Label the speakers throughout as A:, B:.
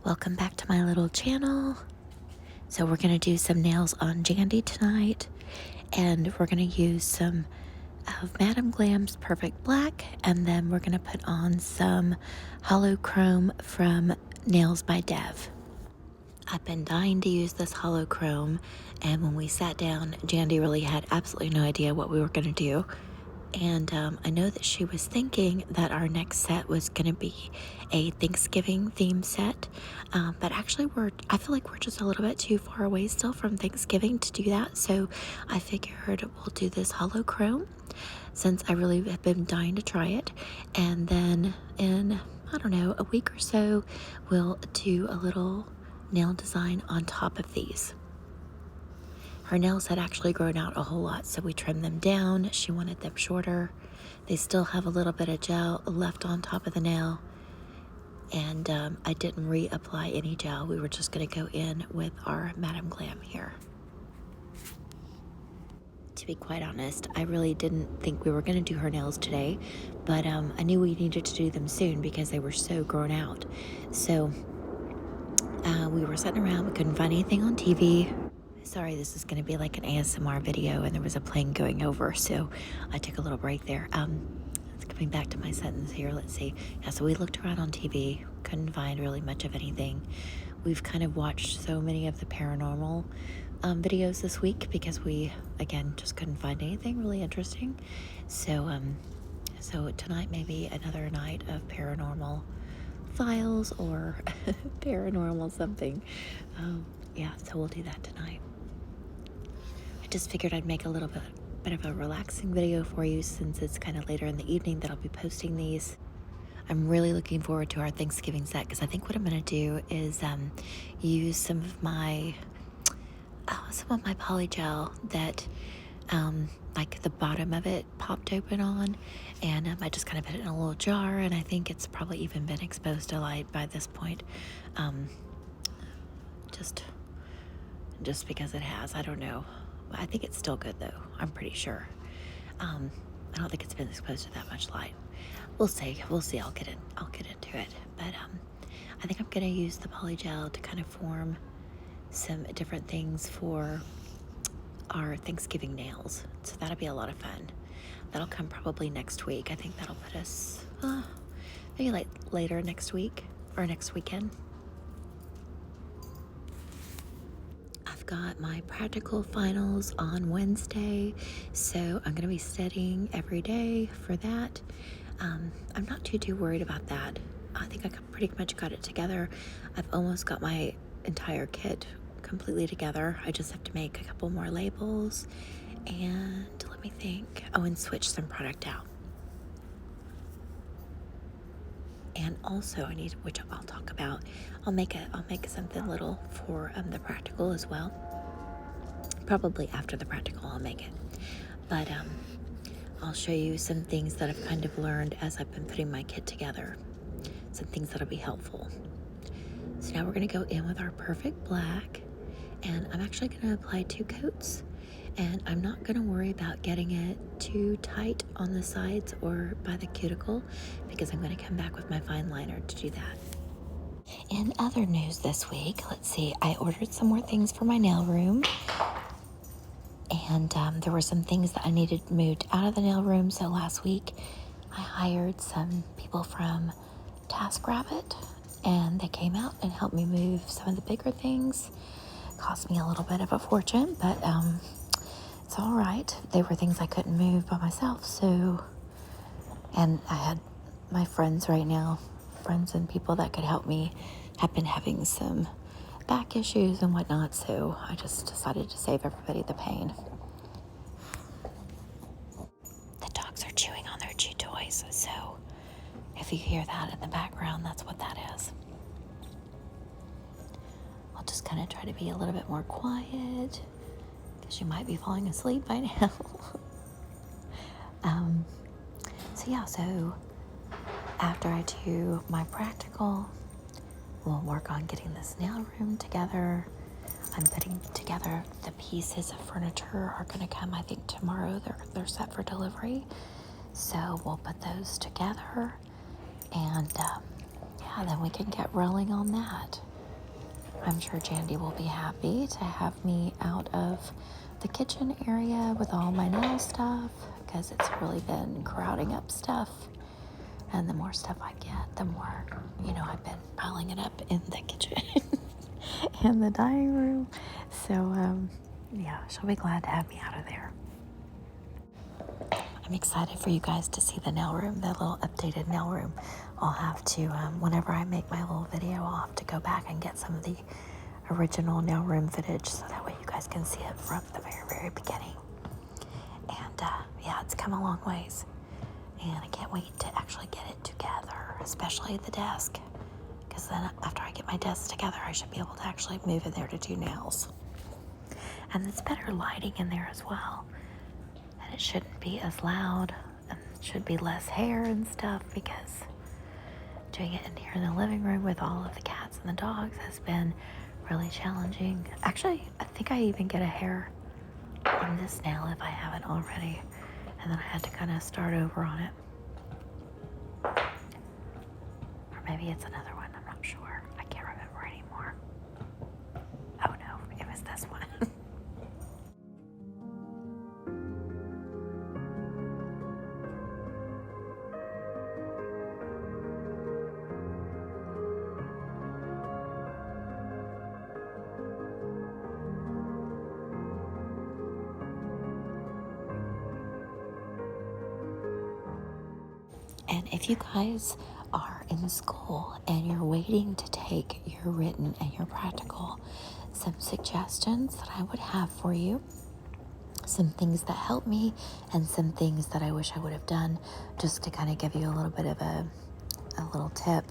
A: Welcome back to my little channel. So we're going to do some nails on Jandy tonight, and we're going to use some of Madam Glam's Perfect Black, and then we're going to put on some Holo Chrome from Nailz by Dev. I've been dying to use this Holo Chrome, and when we sat down, Jandy really had absolutely no idea what we were going to do. And I know that she was thinking that our next set was going to be a Thanksgiving theme set. But actually I feel like we're just a little bit too far away still from Thanksgiving to do that. So I figured we'll do this Holo Chrome since I really have been dying to try it. And then in, I don't know, a week or so, we'll do a little nail design on top of these. Her nails had actually grown out a whole lot, so we trimmed them down. She wanted them shorter. They still have a little bit of gel left on top of the nail, and I didn't reapply any gel. We were just going to go in with our Madam Glam here. To be quite honest, I really didn't think we were going to do her nails today, but I knew we needed to do them soon because they were so grown out. So we were sitting around, we couldn't find anything on TV. Sorry, this is going to be like an ASMR video, and there was a plane going over, so I took a little break there. Coming back to my sentence here, let's see. Yeah, so we looked around on TV, couldn't find really much of anything. We've kind of watched so many of the paranormal videos this week because we, again, just couldn't find anything really interesting. So, so tonight may be another night of paranormal files or paranormal something. Yeah, so we'll do that tonight. I just figured I'd make a little bit of a relaxing video for you since it's kind of later in the evening that I'll be posting these. I'm really looking forward to our Thanksgiving set because I think what I'm going to do is use some of my poly gel that like the bottom of it popped open on, and I just kind of put it in a little jar, and I think it's probably even been exposed to light by this point. Just because it has, I don't know. I think it's still good though. I'm pretty sure. I don't think it's been exposed to that much light. We'll see. I'll get into it. But I think I'm gonna use the poly gel to kind of form some different things for our Thanksgiving nails. So that'll be a lot of fun. That'll come probably next week. I think that'll put us maybe like later next week or next weekend. Got my practical finals on Wednesday, so I'm going to be studying every day for that. I'm not too worried about that. I think I pretty much got it together. I've almost got my entire kit completely together. I just have to make a couple more labels and let me think. Oh, and switch some product out. And also I need, which I'll talk about, I'll make something little for the practical as well. Probably after the practical I'll make it. But I'll show you some things that I've kind of learned as I've been putting my kit together. Some things that'll be helpful. So now we're gonna go in with our Perfect Black, and I'm actually gonna apply 2 coats. And I'm not going to worry about getting it too tight on the sides or by the cuticle because I'm going to come back with my fine liner to do that. In other news this week, let's see, I ordered some more things for my nail room. And there were some things that I needed moved out of the nail room. So last week I hired some people from TaskRabbit, and they came out and helped me move some of the bigger things. Cost me a little bit of a fortune, but it's all right. They were things I couldn't move by myself, so, and I had my friends right now, friends and people that could help me, have been having some back issues and whatnot, so I just decided to save everybody the pain. The dogs are chewing on their chew toys, so if you hear that in the background, that's what that is. I'll just kind of try to be a little bit more quiet, you might be falling asleep by now. So after I do my practical, we'll work on getting this nail room together. I'm putting together the pieces of furniture are going to come, I think, tomorrow. They're set for delivery, so we'll put those together, and yeah, then we can get rolling on that. I'm sure Jandy will be happy to have me out of the kitchen area with all my nail stuff, because it's really been crowding up stuff. And the more stuff I get, the more, I've been piling it up in the kitchen and the dining room. So, yeah, she'll be glad to have me out of there. I'm excited for you guys to see the nail room, the little updated nail room. I'll have to, whenever I make my little video, I'll have to go back and get some of the original nail room footage so that way you guys can see it from the very, very beginning. And yeah, it's come a long ways. And I can't wait to actually get it together, especially the desk. Because then after I get my desk together, I should be able to actually move in there to do nails. And it's better lighting in there as well. And it shouldn't be as loud. And it should be less hair and stuff, because doing it in here in the living room with all of the cats and the dogs has been really challenging. Actually, I think I even get a hair on this nail if I haven't already. And then I had to kind of start over on it. Or maybe it's another one, I'm not sure. I can't remember anymore. Oh no, it was this one. And if you guys are in school and you're waiting to take your written and your practical, some suggestions that I would have for you, some things that help me and some things that I wish I would have done, just to kind of give you a little bit of a little tip.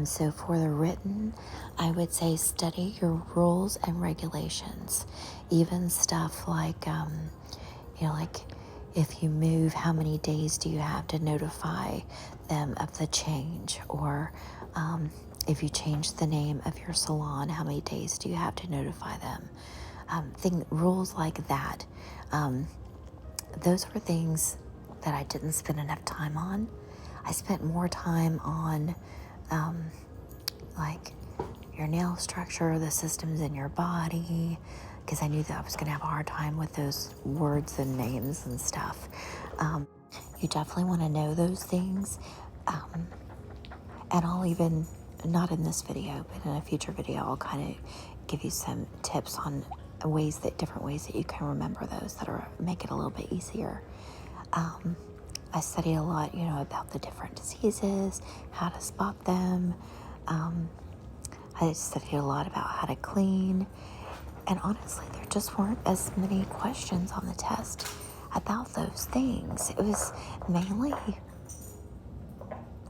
A: So for the written, I would say study your rules and regulations, even stuff like, like if you move, how many days do you have to notify them of the change? Or if you change the name of your salon, how many days do you have to notify them? Rules like that. Those were things that I didn't spend enough time on. I spent more time on like your nail structure, the systems in your body, because I knew that I was going to have a hard time with those words and names and stuff. You definitely want to know those things. And I'll even, not in this video, but in a future video, I'll kind of give you some tips on different ways that you can remember those that make it a little bit easier. I studied a lot, about the different diseases, how to spot them. I studied a lot about how to clean. And honestly, there just weren't as many questions on the test about those things. It was mainly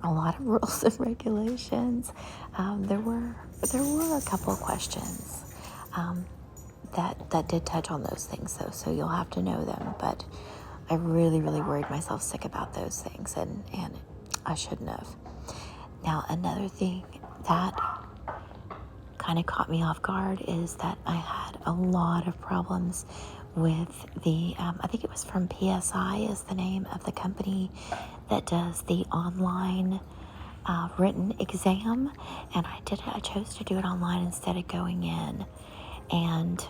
A: a lot of rules and regulations. There were a couple of questions that did touch on those things, though, so you'll have to know them. But I really, really worried myself sick about those things, and I shouldn't have. Now, another thing that kind of caught me off guard is that I had a lot of problems with the, I think it was from PSI is the name of the company that does the online written exam. And I chose to do it online instead of going in. And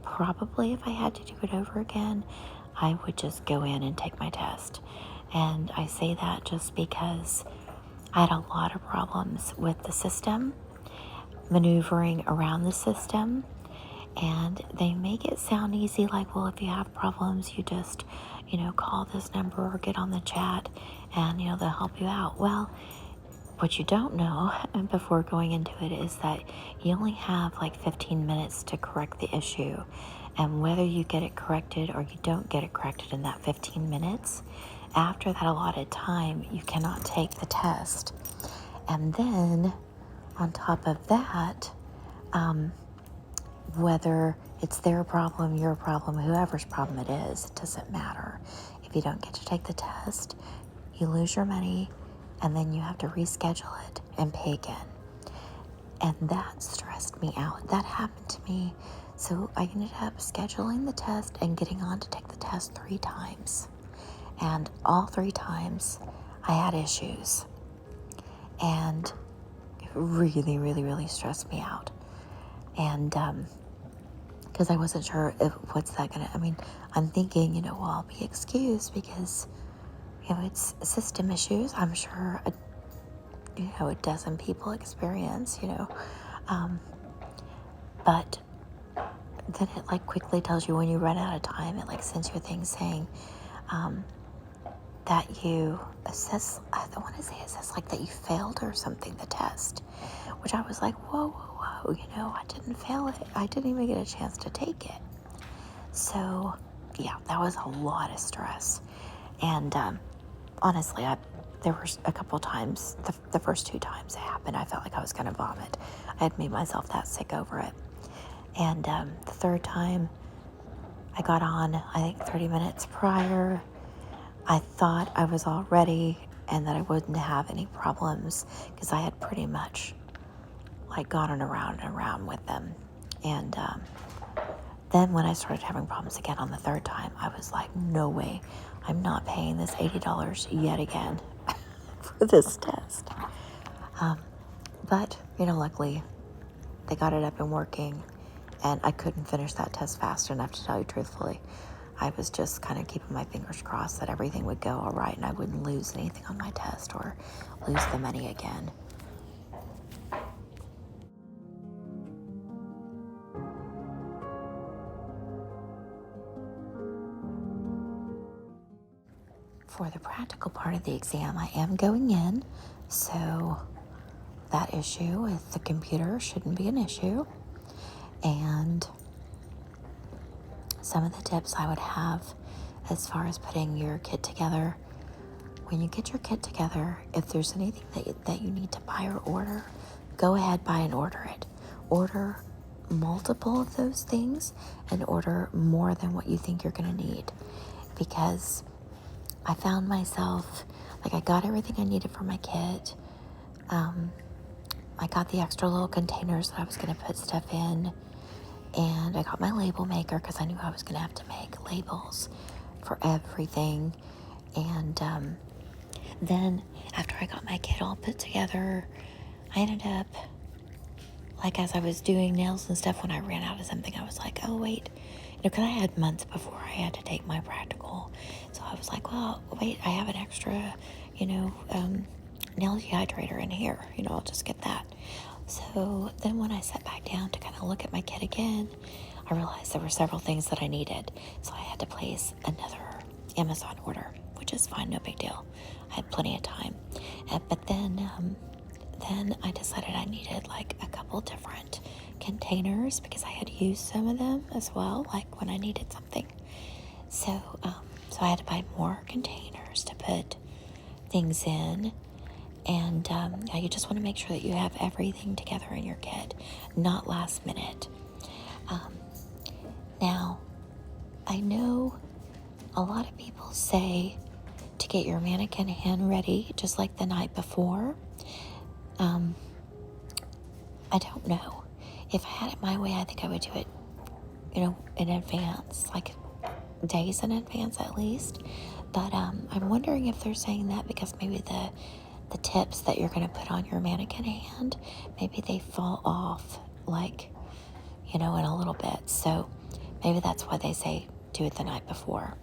A: probably if I had to do it over again, I would just go in and take my test. And I say that just because I had a lot of problems with the system, maneuvering around the system, and they make it sound easy, like, well, if you have problems, you just, call this number or get on the chat and, they'll help you out. Well, what you don't know before going into it is that you only have like 15 minutes to correct the issue. And whether you get it corrected or you don't get it corrected in that 15 minutes, after that allotted time, you cannot take the test. And then on top of that, whether it's their problem, your problem, whoever's problem it is, it doesn't matter. If you don't get to take the test, you lose your money, and then you have to reschedule it and pay again. And that stressed me out. That happened to me. So I ended up scheduling the test and getting on to take the test 3 times. And all 3 times I had issues. And it really, really, really stressed me out. And because I wasn't sure if what's that gonna, I mean, I'm thinking, well, I'll be excused because, it's system issues. I'm sure, a dozen people experience, but then it like quickly tells you when you run out of time. It like sends you a thing saying that you assess, I don't want to say assess, like that you failed or something, the test, which I was like, whoa, I didn't fail it. I didn't even get a chance to take it. So yeah, that was a lot of stress. And honestly, there were a couple times, the first 2 times it happened, I felt like I was going to vomit. I had made myself that sick over it. And the third time I got on, I think 30 minutes prior, I thought I was all ready and that I wouldn't have any problems because I had pretty much like gone around and around with them. And then when I started having problems again on the third time, I was like, no way, I'm not paying this $80 yet again for this test. But, luckily they got it up and working, and I couldn't finish that test fast enough, to tell you truthfully. I was just kind of keeping my fingers crossed that everything would go all right and I wouldn't lose anything on my test or lose the money again. For the practical part of the exam, I am going in, so that issue with the computer shouldn't be an issue. And some of the tips I would have as far as putting your kit together: when you get your kit together, if there's anything that you need to buy or order, go ahead, buy and order it. Order multiple of those things and order more than what you think you're going to need, because I found myself, like, I got everything I needed for my kit. I got the extra little containers that I was going to put stuff in, and I got my label maker because I knew I was going to have to make labels for everything. And then after I got my kit all put together, I ended up, like, as I was doing nails and stuff, when I ran out of something, I was like, oh, wait, because I had months before I had to take my practical. So I was like, well, wait, I have an extra, nail dehydrator in here. I'll just get that. So then when I sat back down to kind of look at my kit again, I realized there were several things that I needed. So I had to place another Amazon order, which is fine, no big deal. I had plenty of time. But then I decided I needed like a couple different containers because I had used some of them as well, like when I needed something. So I had to buy more containers to put things in. And you just want to make sure that you have everything together in your kit, not last minute. Now, I know a lot of people say to get your mannequin hand ready just like the night before. I don't know. If I had it my way, I think I would do it, in advance, like days in advance at least. But I'm wondering if they're saying that because maybe the tips that you're going to put on your mannequin hand, maybe they fall off, like, in a little bit. So maybe that's why they say do it the night before.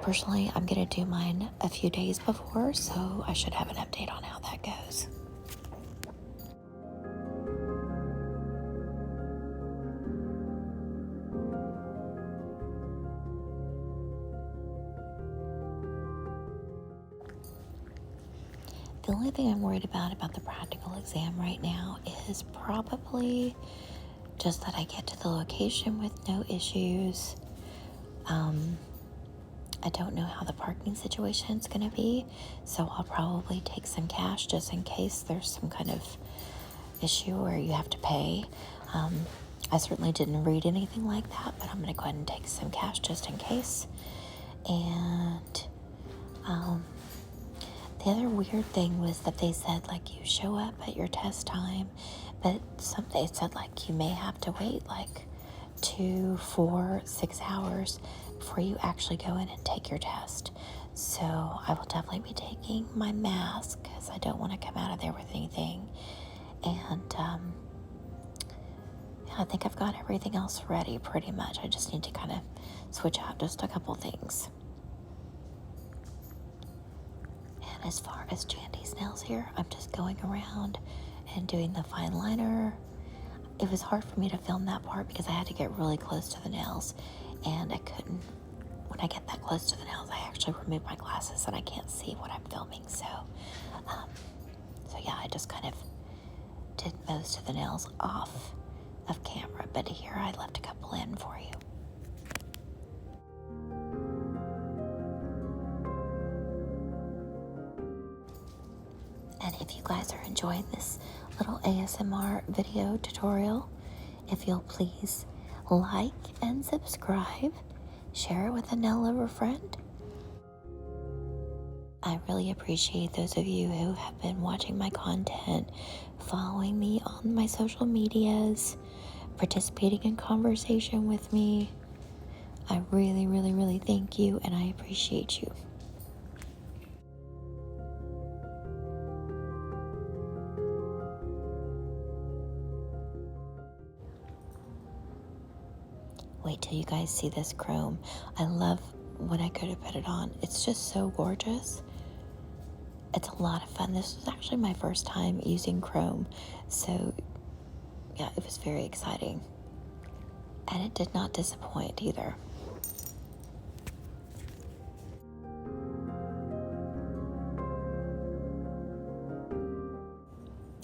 A: Personally, I'm going to do mine a few days before, so I should have an update on how that goes. The only thing I'm worried about the practical exam right now is probably just that I get to the location with no issues. I don't know how the parking situation is going to be, so I'll probably take some cash just in case there's some kind of issue where you have to pay. I certainly didn't read anything like that, but I'm going to go ahead and take some cash just in case. And the other weird thing was that they said, like, you show up at your test time, but they said, like, you may have to wait, like, 2, 4, 6 hours before you actually go in and take your test. So I will definitely be taking my mask because I don't want to come out of there with anything. And Yeah, I think I've got everything else ready pretty much. I just need to kind of switch out just a couple things. And as far as Jandy's nails here, I'm just going around and doing the fine liner. It was hard for me to film that part because I had to get really close to the nails, and I couldn't. When I get that close to the nails, I actually remove my glasses and I can't see what I'm filming. So yeah, I just kind of did most of the nails off of camera, but here I left a couple in for you. And if you guys are enjoying this little ASMR video tutorial, if you'll please like and subscribe, share it with a nail lover friend. I really appreciate those of you who have been watching my content, following me on my social medias, participating in conversation with me. I really, really, really thank you, and I appreciate you. Wait till you guys see this chrome. I love when I could have put it on. It's just so gorgeous. It's a lot of fun. This was actually my first time using chrome, so yeah, it was very exciting. And it did not disappoint either.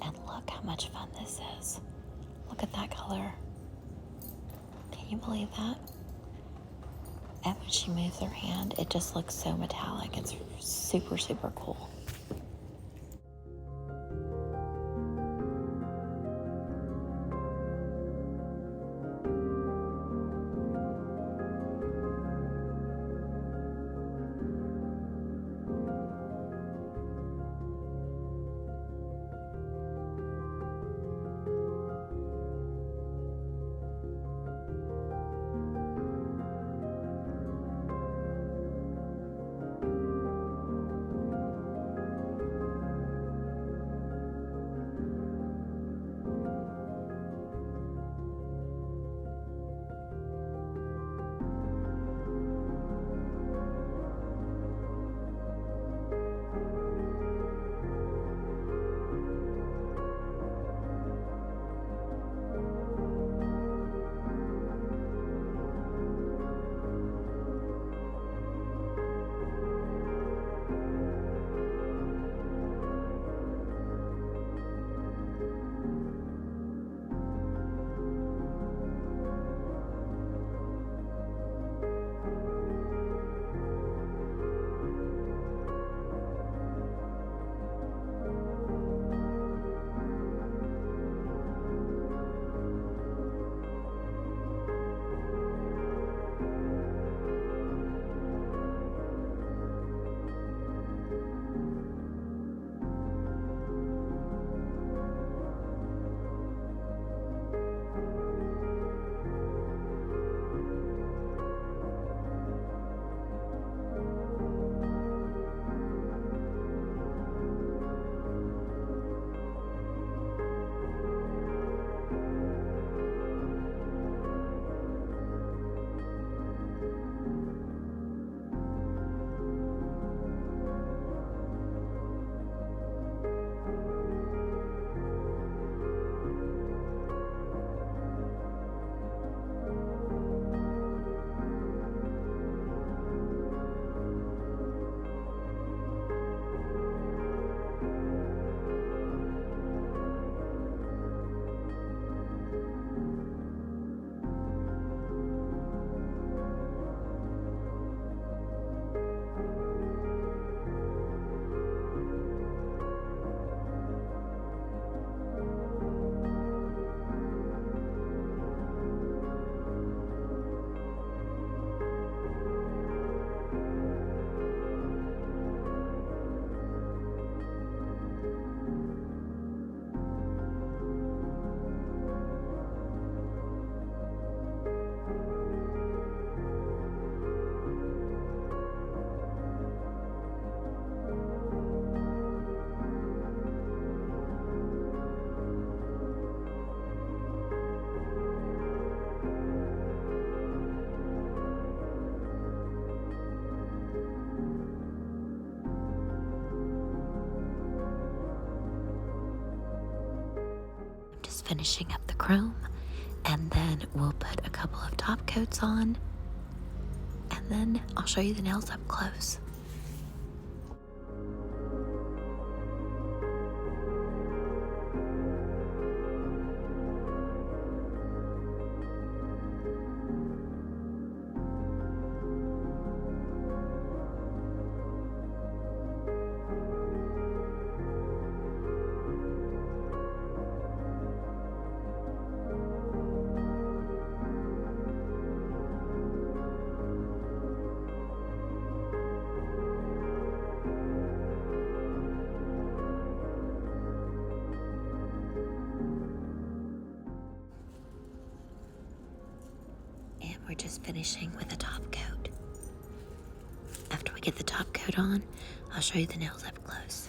A: And look how much fun this is. Look at that color. Can you believe that? And when she moves her hand, it just looks so metallic. It's super, super cool. finishing up the chrome, and then we'll put a couple of top coats on, and then I'll show you the nails up close. And we're just finishing with a top coat. After we get the top coat on, I'll show you the nails up close.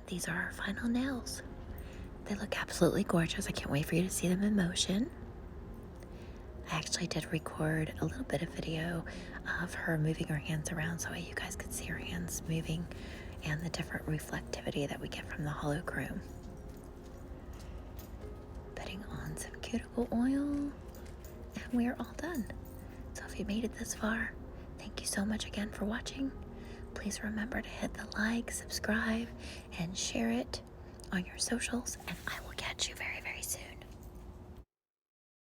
A: these are our final nails. They look absolutely gorgeous. I can't wait for you to see them in motion. I actually did record a little bit of video of her moving her hands around so you guys could see her hands moving and the different reflectivity that we get from the holo chrome. Putting on some cuticle oil, and we are all done. So if you made it this far, thank you so much again for watching. Please remember to hit the like, subscribe, and share it on your socials, and I will catch you very